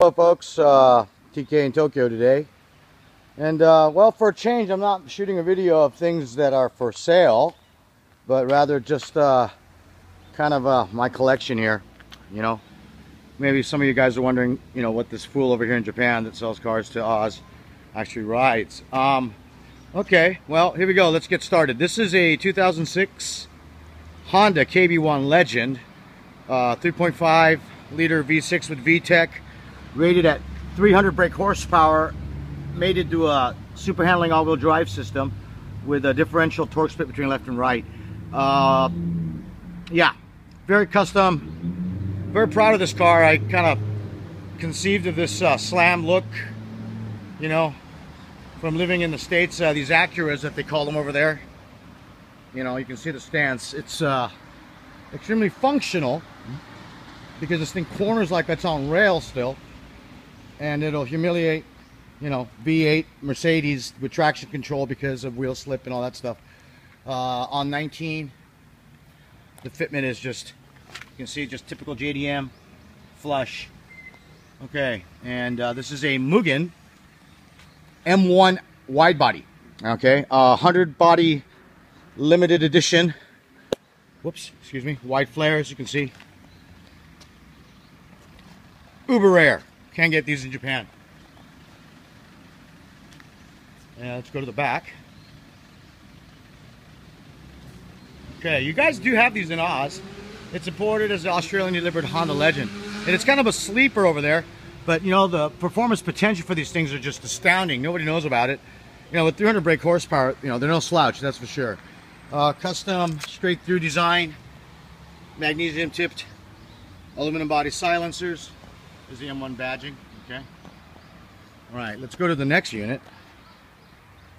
Hello folks, TK in Tokyo today, and well, for a change I'm not shooting a video of things that are for sale, but rather just kind of my collection here. You know, maybe some of you guys are wondering, you know, what this fool over here in Japan that sells cars to Oz actually rides. Okay, well, here we go, let's get started. This is a 2006 Honda KB1 Legend, 3.5 liter V6 with VTEC, rated at 300 brake horsepower, made into a super handling all-wheel drive system with a differential torque split between left and right. Yeah, very custom, very proud of this car. I kind of conceived of this slam look, you know, from living in the States. These Acuras that they call them over there, you know, you can see the stance. It's extremely functional because this thing corners like it's on rails still, and it'll humiliate, you know, V8 Mercedes with traction control because of wheel slip and all that stuff. On 19, the fitment is just, you can see, just typical JDM flush. Okay, and this is a Mugen M1 wide body. Okay, 100 body limited edition. Whoops, excuse me. Wide flares, you can see. Uber rare. Can't get these in Japan. Yeah, let's go to the back. Okay, you guys do have these in Oz. It's imported as an Australian delivered Honda Legend. And it's kind of a sleeper over there. But, you know, the performance potential for these things are just astounding. Nobody knows about it. You know, with 300 brake horsepower, you know, they're no slouch, that's for sure. Custom straight through design. Magnesium tipped aluminum body silencers. There's the M1 badging. Okay. All right, let's go to the next unit.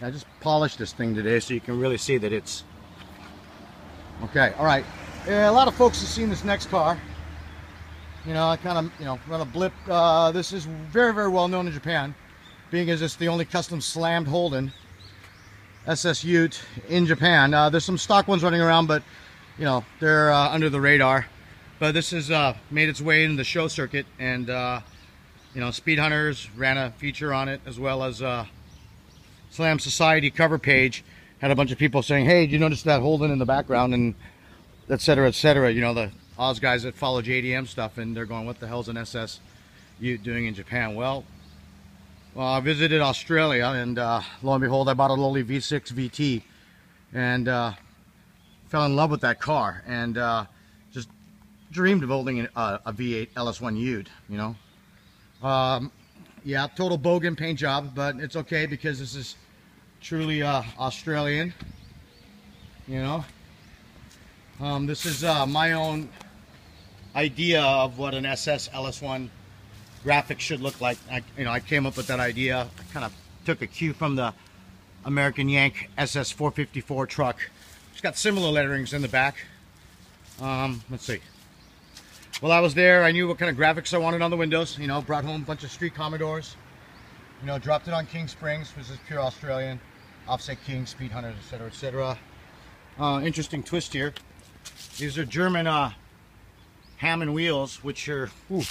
I just polished this thing today so you can really see that it's okay. All right, a lot of folks have seen this next car. You know, I kind of, you know, run a blip. This is very, very well known in Japan, being as it's the only custom slammed Holden SS Ute in Japan. There's some stock ones running around, but you know, they're under the radar. But this has made its way into the show circuit, and you know, Speed Hunters ran a feature on it, as well as Slam Society cover page had a bunch of people saying, "Hey, did you notice that Holden in the background?" and etc., etc. You know, the Oz guys that follow JDM stuff, and they're going, "What the hell's an SS Ute doing in Japan?" Well, I visited Australia, and lo and behold, I bought a lowly V6 VT, and fell in love with that car, and just dreamed of holding a V8 LS1 Ute, you know. Yeah, total bogan paint job, but it's okay because this is truly Australian, you know. This is my own idea of what an SS LS1 graphic should look like. I came up with that idea. I kind of took a cue from the American Yank SS 454 truck. It's got similar letterings in the back. Let's see. Well, I was there. I knew what kind of graphics I wanted on the windows. You know, brought home a bunch of Street Commodores. You know, dropped it on King Springs, which is pure Australian. Offset King, Speed Hunters, etc., etc. Interesting twist here. These are German Hammond wheels, which are, whew,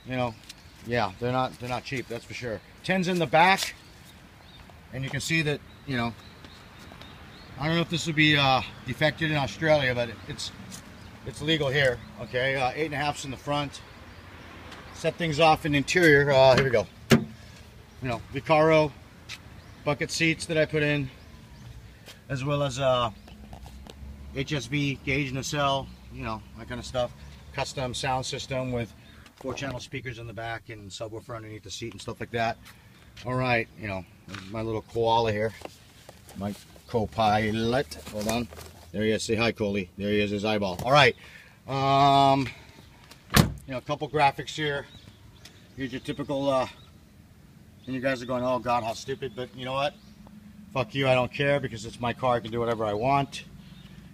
you know, yeah, they're not cheap, that's for sure. 10's in the back, and you can see that, you know, I don't know if this would be defected in Australia, but it's legal here. Okay, 8.5's in the front. Set things off in the interior. Here we go. You know, Vicaro bucket seats that I put in, as well as HSV gauge nacelle, you know, that kind of stuff. Custom sound system with 4-channel speakers in the back and subwoofer underneath the seat and stuff like that. All right, you know, my little koala here, my co-pilot. Hold on, there he is. Say hi, Coley. There he is, his eyeball. All right, you know, a couple graphics here. Here's your typical and you guys are going, "Oh God, how stupid," but you know what, fuck you, I don't care, because it's my car. I can do whatever I want,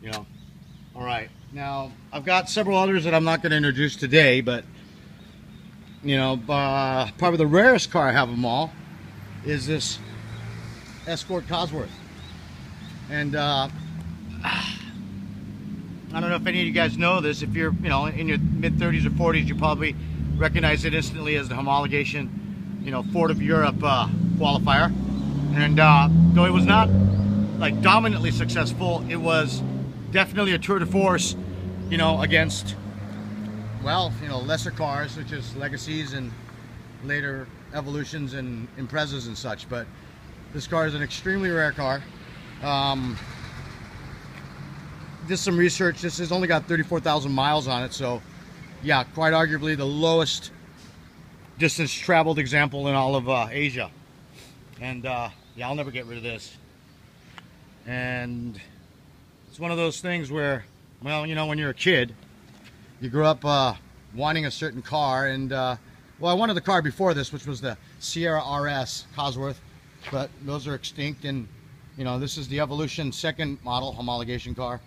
you know. All right, now I've got several others that I'm not going to introduce today, but you know, probably the rarest car I have of them all is this Escort Cosworth. And I don't know if any of you guys know this. If you're, you know, in your mid-30s or 40s, you probably recognized it instantly as the homologation, you know, Ford of Europe qualifier. And though it was not like dominantly successful, it was definitely a tour de force, you know, against, well, you know, lesser cars such as Legacies and later Evolutions and Imprezas and such. But this car is an extremely rare car. Did some research. This has only got 34,000 miles on it, so yeah, quite arguably the lowest distance traveled example in all of Asia. And yeah, I'll never get rid of this. And it's one of those things where, well, you know, when you're a kid, you grew up wanting a certain car, and well, I wanted the car before this, which was the Sierra RS Cosworth, but those are extinct. And you know, this is the Evolution second model homologation car.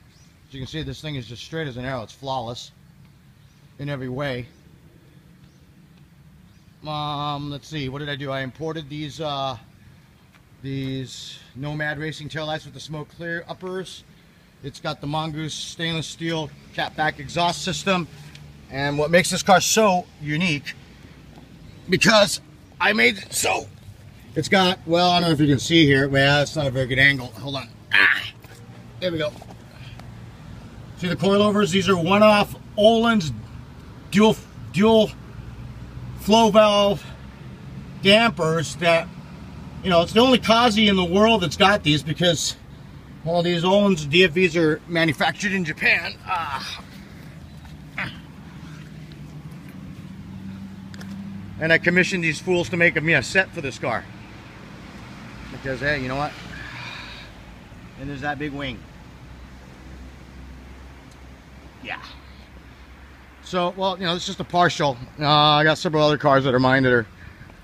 As you can see, this thing is just straight as an arrow. It's flawless in every way. Let's see, what did I do? I imported these Nomad Racing taillights with the smoke clear uppers. It's got the Mongoose stainless steel catback exhaust system. And what makes this car so unique, because I made it so, it's got, well, I don't know if you can see here. Well, it's not a very good angle. Hold on. There we go. See the coilovers? These are one-off Öhlins dual flow valve dampers that, you know, it's the only Kazi in the world that's got these, because all these Öhlins DFVs are manufactured in Japan. And I commissioned these fools to make me a set for this car. Because, hey, you know what? And there's that big wing. Yeah. So, well, you know, it's just a partial. I got several other cars that are mine that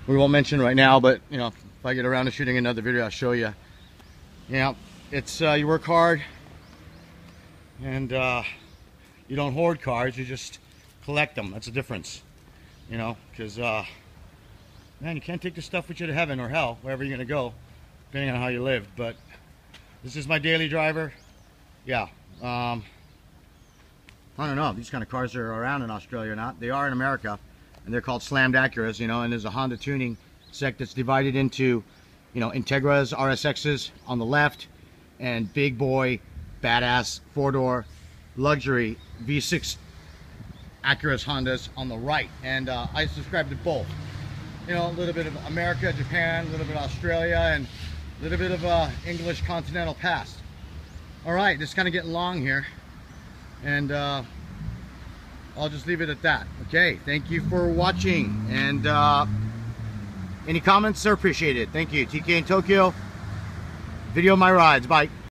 we won't mention right now, but, you know, if I get around to shooting another video, I'll show you. You know, it's, you work hard, and you don't hoard cars, you just collect them. That's the difference, you know, because, man, you can't take this stuff with you to heaven or hell, wherever you're going to go, depending on how you live. But this is my daily driver. Yeah. I don't know if these kind of cars are around in Australia or not. They are in America, and they're called slammed Acuras, you know, and there's a Honda tuning sect that's divided into, you know, Integras, RSXs on the left, and big boy, badass, four-door, luxury V6 Acuras Hondas on the right. And I subscribe to both. You know, a little bit of America, Japan, a little bit of Australia, and a little bit of English continental past. All right, this is kind of getting long here. And I'll just leave it at that. Okay, thank you for watching, and any comments are appreciated. Thank you. TK in Tokyo. Video my rides. Bye.